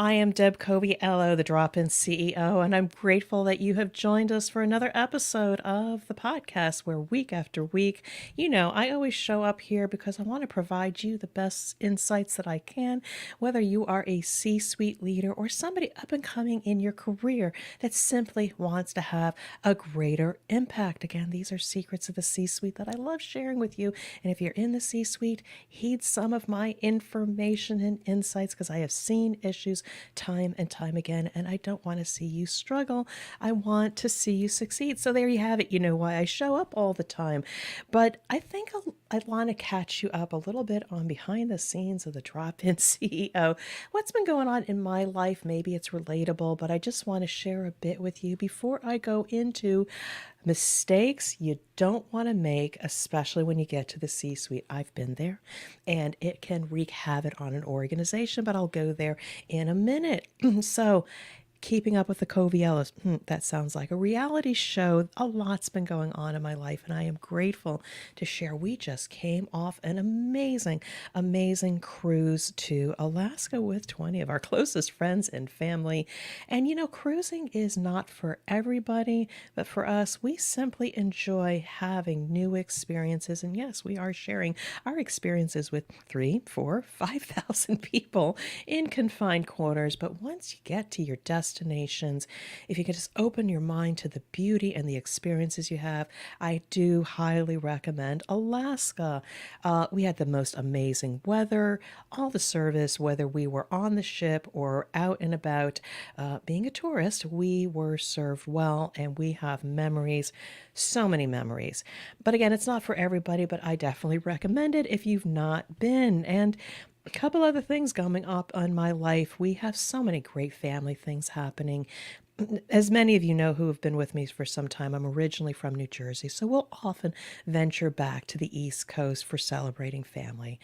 I am Deb Coviello, the Drop-In CEO, and I'm grateful that you have joined us for another episode of the podcast where week after week, I always show up here because I want to provide you the best insights that I can, whether you are a C-suite leader or somebody up and coming in your career that simply wants to have a greater impact. Again, these are secrets of the C-suite that I love sharing with you. And if you're in the C-suite, heed some of my information and insights because I have seen issues time and time again, and I don't want to see you struggle. I want to see you succeed. So there you have it. You know why I show up all the time. But I think I want to catch you up a little bit on behind the scenes of the Drop-In CEO. What's been going on in my life? Maybe it's relatable, but I just want to share a bit with you before I go into mistakes you don't want to make, especially when you get to the C-suite. I've been there, and it can wreak havoc on an organization, but I'll go there in a minute. So, keeping up with the Coviellos, that sounds like a reality show. A lot's been going on in my life, and I am grateful to share. We just came off an amazing, amazing cruise to Alaska with 20 of our closest friends and family. And cruising is not for everybody, but for us, we simply enjoy having new experiences. And yes, we are sharing our experiences with 3, 4, 5,000 people in confined quarters. But once you get to your destinations, if you can just open your mind to the beauty and the experiences you have, I do highly recommend Alaska. We had the most amazing weather, all the service, whether we were on the ship or out and about. Being a tourist, we were served well, and we have memories, so many memories. But again, it's not for everybody, but I definitely recommend it if you've not been. And a couple other things coming up on my life. We have so many great family things happening. As many of you know who have been with me for some time, I'm originally from New Jersey, so we'll often venture back to the East Coast for celebrating family.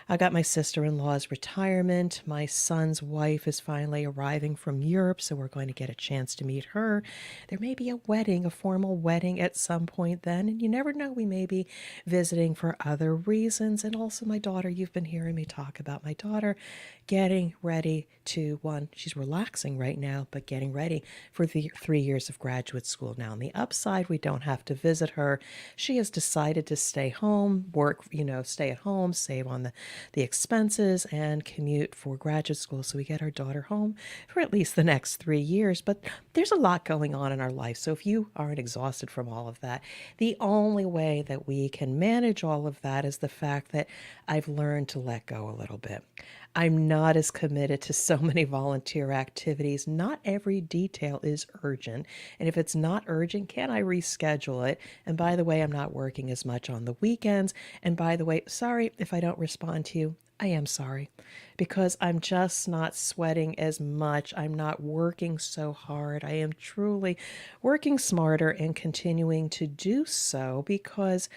I got my sister-in-law's retirement. My son's wife is finally arriving from Europe, so we're going to get a chance to meet her. There may be a wedding, a formal wedding at some point then, and you never know, we may be visiting for other reasons. And also my daughter, you've been hearing me talk about my daughter getting ready to, she's relaxing right now, but getting ready for the 3 years of graduate school. Now, on the upside, we don't have to visit her. She has decided to stay home, work, stay at home, save on the expenses, and commute for graduate school. So we get our daughter home for at least the next 3 years. But there's a lot going on in our life. So if you aren't exhausted from all of that, the only way that we can manage all of that is the fact that I've learned to let go a little bit. I'm not as committed to so many volunteer activities. Not every detail is urgent. And if it's not urgent, can I reschedule it? And by the way, I'm not working as much on the weekends. And by the way, sorry if I don't respond to you. I am sorry because I'm just not sweating as much. I'm not working so hard. I am truly working smarter and continuing to do so because,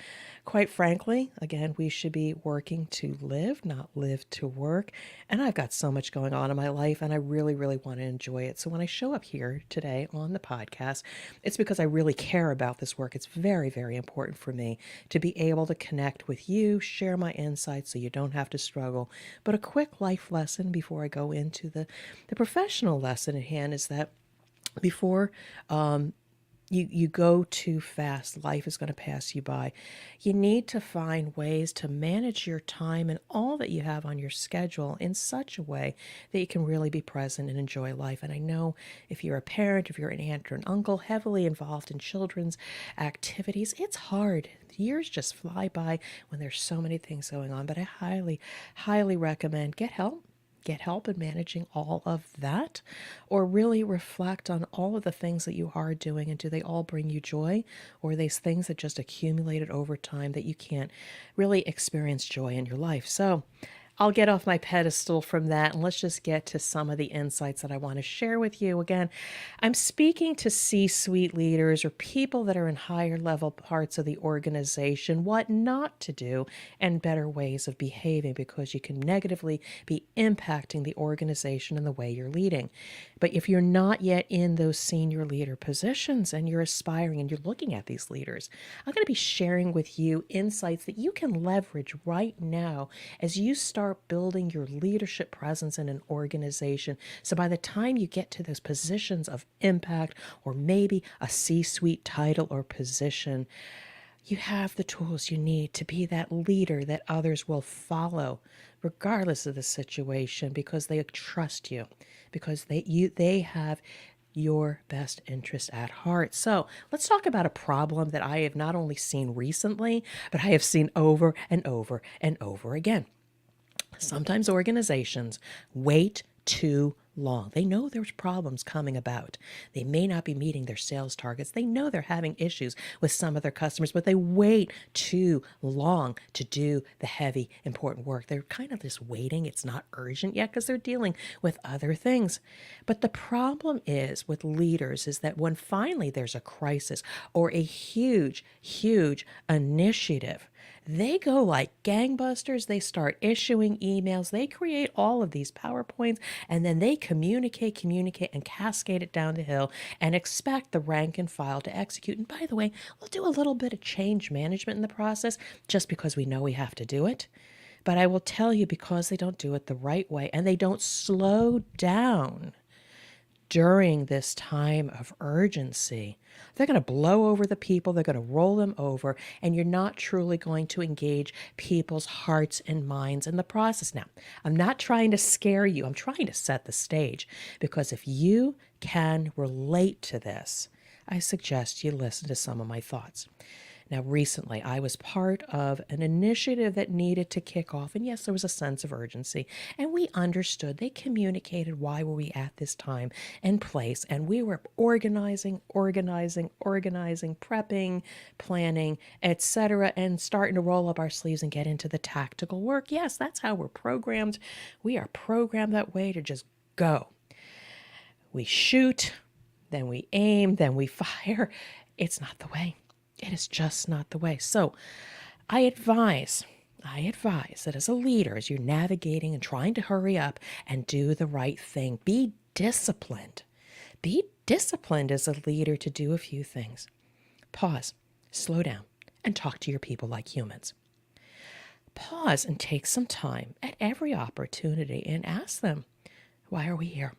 quite frankly, again, we should be working to live, not live to work. And I've got so much going on in my life, and I really, really want to enjoy it. So when I show up here today on the podcast, it's because I really care about this work. It's very, very important for me to be able to connect with you, share my insights so you don't have to struggle. But a quick life lesson before I go into the professional lesson at hand is that before you go too fast, life is going to pass you by. You need to find ways to manage your time and all that you have on your schedule in such a way that you can really be present and enjoy life. And I know if you're a parent, if you're an aunt or an uncle heavily involved in children's activities, it's hard. Years just fly by when there's so many things going on. But I highly, highly recommend get help. Get help in managing all of that, or really reflect on all of the things that you are doing, and do they all bring you joy, or are these things that just accumulated over time that you can't really experience joy in your life? So I'll get off my pedestal from that, and let's just get to some of the insights that I want to share with you. Again, I'm speaking to C-suite leaders or people that are in higher level parts of the organization, what not to do, and better ways of behaving, because you can negatively be impacting the organization and the way you're leading. But if you're not yet in those senior leader positions and you're aspiring and you're looking at these leaders, I'm going to be sharing with you insights that you can leverage right now as you start start building your leadership presence in an organization. So by the time you get to those positions of impact or maybe a C-suite title or position, you have the tools you need to be that leader that others will follow, regardless of the situation, because they trust you, because they have your best interest at heart. So let's talk about a problem that I have not only seen recently, but I have seen over and over and over again. Sometimes organizations wait too long. They know there's problems coming about. They may not be meeting their sales targets. They know they're having issues with some of their customers, but they wait too long to do the heavy, important work. They're kind of just waiting. It's not urgent yet because they're dealing with other things. But the problem is with leaders is that when finally there's a crisis or a huge, huge initiative, they go like gangbusters. They start issuing emails. They create all of these PowerPoints, and then they communicate, and cascade it down the hill and expect the rank and file to execute. And by the way, we'll do a little bit of change management in the process just because we know we have to do it. But I will tell you, because they don't do it the right way and they don't slow down during this time of urgency, they're going to blow over the people, they're going to roll them over, and you're not truly going to engage people's hearts and minds in the process. Now, I'm not trying to scare you, I'm trying to set the stage, because if you can relate to this, I suggest you listen to some of my thoughts. Now, recently, I was part of an initiative that needed to kick off, and yes, there was a sense of urgency, and we understood. They communicated why were we at this time and place, and we were organizing, prepping, planning, etc., and starting to roll up our sleeves and get into the tactical work. Yes, that's how we're programmed. We are programmed that way, to just go. We shoot, then we aim, then we fire. It's not the way. It is just not the way. So I advise that as a leader, as you're navigating and trying to hurry up and do the right thing, be disciplined. Be disciplined as a leader to do a few things. Pause, slow down, and talk to your people like humans. Pause and take some time at every opportunity and ask them, why are we here?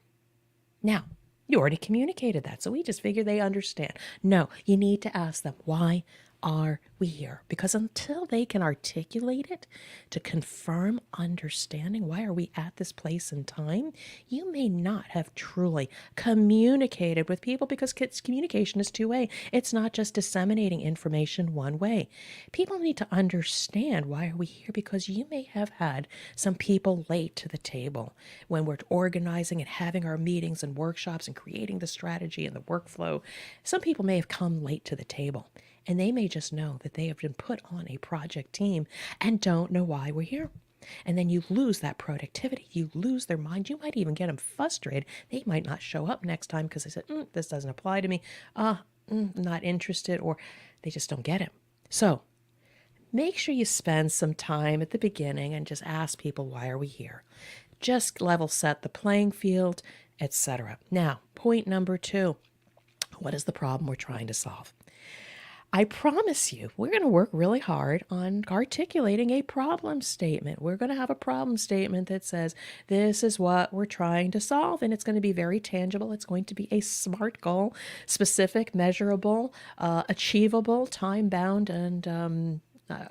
Now, you already communicated that, so we just figure they understand. No, you need to ask them, why are we here? Because until they can articulate it to confirm understanding, why are we at this place and time, you may not have truly communicated with people, because communication is two-way. It's not just disseminating information one way. People need to understand, why are we here? Because you may have had some people late to the table when we're organizing and having our meetings and workshops and creating the strategy and the workflow. Some people may have come late to the table, and they may just know that they have been put on a project team and don't know why we're here. And then you lose that productivity. You lose their mind. You might even get them frustrated. They might not show up next time because they said, this doesn't apply to me. Not interested, or they just don't get it. So make sure you spend some time at the beginning and just ask people, why are we here? Just level set the playing field, etc. Now, point number 2, what is the problem we're trying to solve? I promise you, we're going to work really hard on articulating a problem statement. We're going to have a problem statement that says, this is what we're trying to solve, and it's going to be very tangible. It's going to be a SMART goal, specific, measurable, achievable, time-bound, and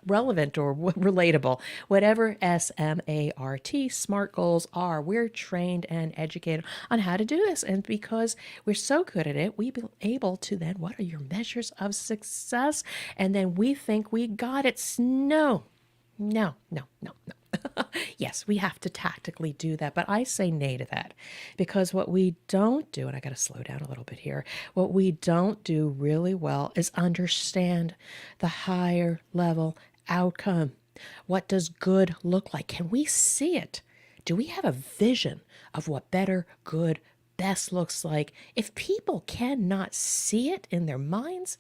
relevant or relatable, whatever SMART, SMART goals are. We're trained and educated on how to do this. And because we're so good at it, we've been able to then, what are your measures of success? And then we think we got it. No. Yes, we have to tactically do that, but I say nay to that, because what we don't do, and I got to slow down a little bit here, what we don't do really well is understand the higher level outcome. What does good look like? Can we see it? Do we have a vision of what better, good, best looks like? If people cannot see it in their minds,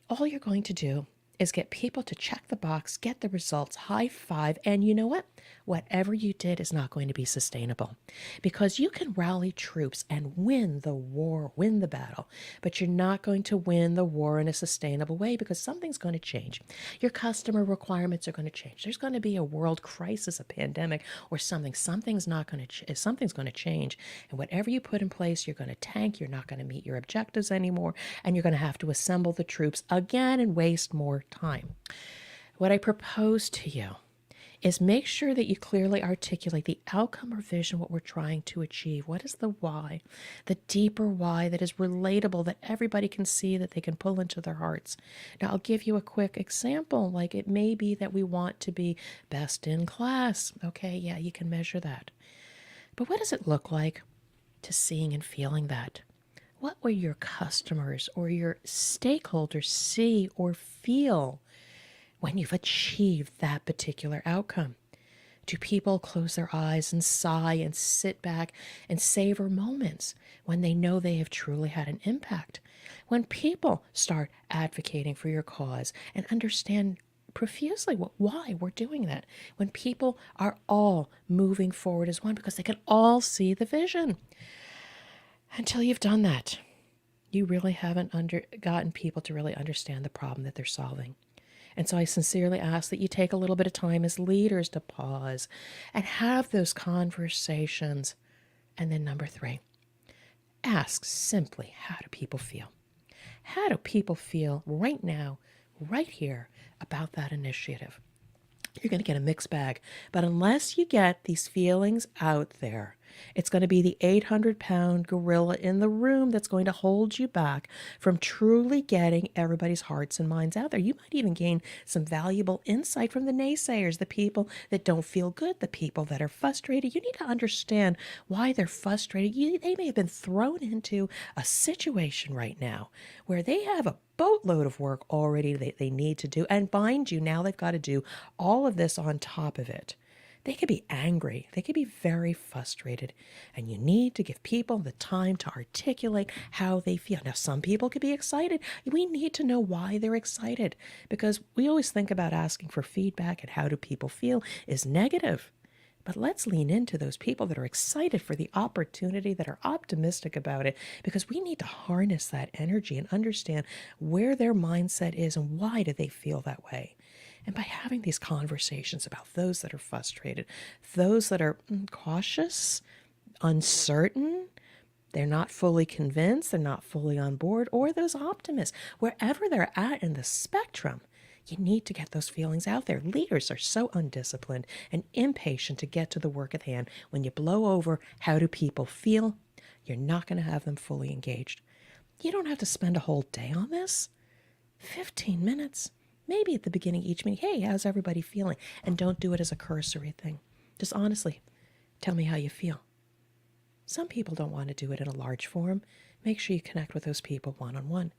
all you're going to do is get people to check the box, get the results, high five, and you know what? Whatever you did is not going to be sustainable because you can rally troops and win the war, win the battle, but you're not going to win the war in a sustainable way because something's going to change. Your customer requirements are going to change. There's going to be a world crisis, a pandemic, or something. Something's going to change, and whatever you put in place, you're going to tank. You're not going to meet your objectives anymore, and you're going to have to assemble the troops again and waste more time. What I propose to you is make sure that you clearly articulate the outcome or vision, what we're trying to achieve. What is the why? The deeper why that is relatable, that everybody can see, that they can pull into their hearts. Now, I'll give you a quick example. Like it may be that we want to be best in class. Okay, yeah, you can measure that. But what does it look like to seeing and feeling that? What will your customers or your stakeholders see or feel when you've achieved that particular outcome? Do people close their eyes and sigh and sit back and savor moments when they know they have truly had an impact? When people start advocating for your cause and understand profusely why we're doing that, when people are all moving forward as one because they can all see the vision. Until you've done that, you really haven't gotten people to really understand the problem that they're solving. And so I sincerely ask that you take a little bit of time as leaders to pause and have those conversations. And then number 3, ask simply, how do people feel? How do people feel right now, right here, about that initiative? You're going to get a mixed bag. But unless you get these feelings out there, it's going to be the 800-pound gorilla in the room that's going to hold you back from truly getting everybody's hearts and minds out there. You might even gain some valuable insight from the naysayers, the people that don't feel good, the people that are frustrated. You need to understand why they're frustrated. They may have been thrown into a situation right now where they have a boatload of work already that they need to do. And mind you, now they've got to do all of this on top of it. They could be angry. They could be very frustrated. And you need to give people the time to articulate how they feel. Now, some people could be excited. We need to know why they're excited because we always think about asking for feedback and how do people feel is negative. But let's lean into those people that are excited for the opportunity, that are optimistic about it, because we need to harness that energy and understand where their mindset is and why do they feel that way. And by having these conversations about those that are frustrated, those that are cautious, uncertain, they're not fully convinced, they're not fully on board, or those optimists, wherever they're at in the spectrum, you need to get those feelings out there. Leaders are so undisciplined and impatient to get to the work at hand. When you blow over, how do people feel? You're not going to have them fully engaged. You don't have to spend a whole day on this. 15 minutes, maybe at the beginning of each meeting. Hey, how's everybody feeling? And don't do it as a cursory thing. Just honestly, tell me how you feel. Some people don't want to do it in a large forum. Make sure you connect with those people one-on-one.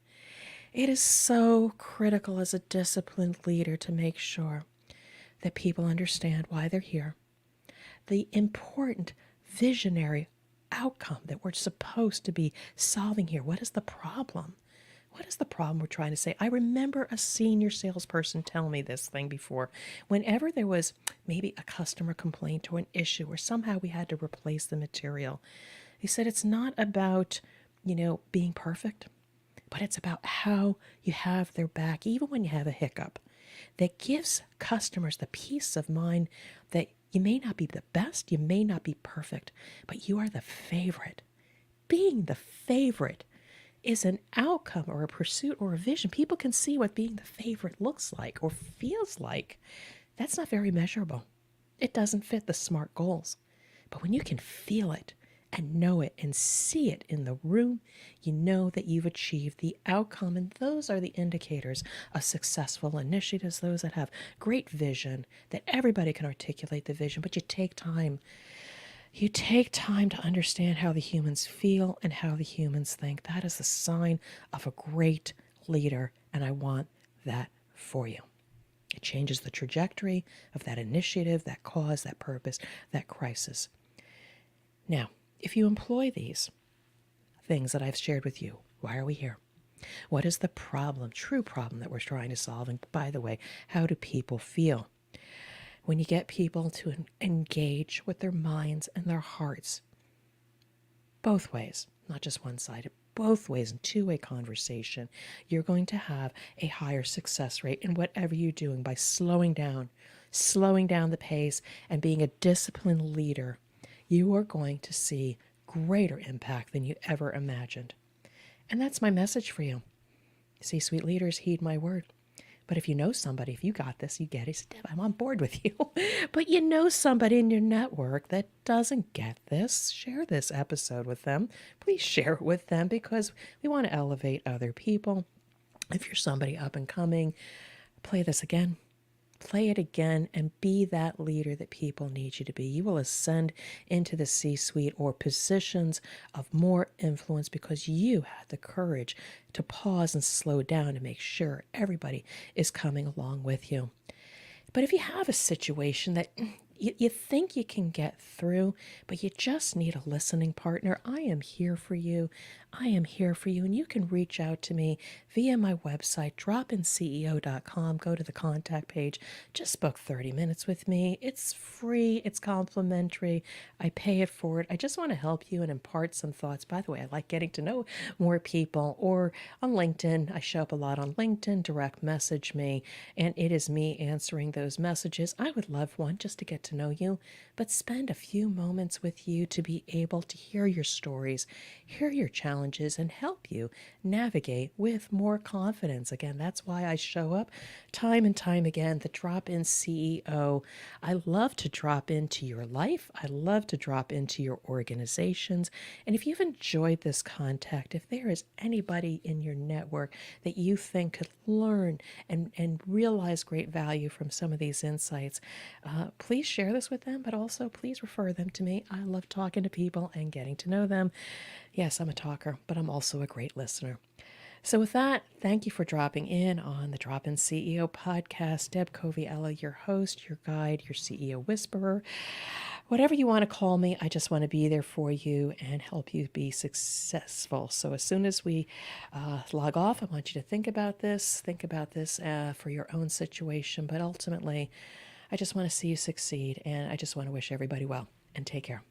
It is so critical as a disciplined leader to make sure that people understand why they're here, the important visionary outcome that we're supposed to be solving here. What is the problem? What is the problem we're trying to say? I remember a senior salesperson telling me this thing before. Whenever there was maybe a customer complaint or an issue or somehow we had to replace the material, he said it's not about, being perfect, but it's about how you have their back, even when you have a hiccup, that gives customers the peace of mind that you may not be the best, you may not be perfect, but you are the favorite. Being the favorite is an outcome or a pursuit or a vision. People can see what being the favorite looks like or feels like. That's not very measurable. It doesn't fit the SMART goals. But when you can feel it and know it and see it in the room, you know that you've achieved the outcome. And those are the indicators of successful initiatives, those that have great vision, that everybody can articulate the vision, but you take time. You take time to understand how the humans feel and how the humans think. That is a sign of a great leader, and I want that for you. It changes the trajectory of that initiative, that cause, that purpose, that crisis. Now, if you employ these things that I've shared with you, why are we here? What is the problem, true problem that we're trying to solve? And by the way, how do people feel? When you get people to engage with their minds and their hearts, both ways, not just one sided, both ways in two-way conversation, you're going to have a higher success rate in whatever you're doing by slowing down the pace and being a disciplined leader. You are going to see greater impact than you ever imagined. And that's my message for you. C-suite leaders, heed my word. But if you know somebody, if you got this, you get it. Say, Deb, I'm on board with you. But you know somebody in your network that doesn't get this, share this episode with them. Please share it with them because we want to elevate other people. If you're somebody up and coming, play this again. Play it again and be that leader that people need you to be. You will ascend into the C-suite or positions of more influence because you had the courage to pause and slow down to make sure everybody is coming along with you. But if you have a situation that you think you can get through, but you just need a listening partner, I am here for you. I am here for you. And you can reach out to me via my website, dropinceo.com. Go to the contact page. Just book 30 minutes with me. It's free. It's complimentary. I pay it forward. I just want to help you and impart some thoughts. By the way, I like getting to know more people. Or on LinkedIn, I show up a lot on LinkedIn. Direct message me, and it is me answering those messages. I would love one just to get to know you, but spend a few moments with you to be able to hear your stories, hear your challenges, and help you navigate with more confidence. Again, that's why I show up time and time again, the Drop-In CEO. I love to drop into your life. I love to drop into your organizations. And if you've enjoyed this contact, if there is anybody in your network that you think could learn and realize great value from some of these insights, please share this with them, but also please refer them to me. I love talking to people and getting to know them. Yes, I'm a talker, but I'm also a great listener. So with that, thank you for dropping in on the Drop-In CEO podcast. Deb Coviella, your host, your guide, your CEO whisperer. Whatever you want to call me, I just want to be there for you and help you be successful. So as soon as we log off, I want you to think about this for your own situation. But ultimately, I just want to see you succeed, and I just want to wish everybody well, and take care.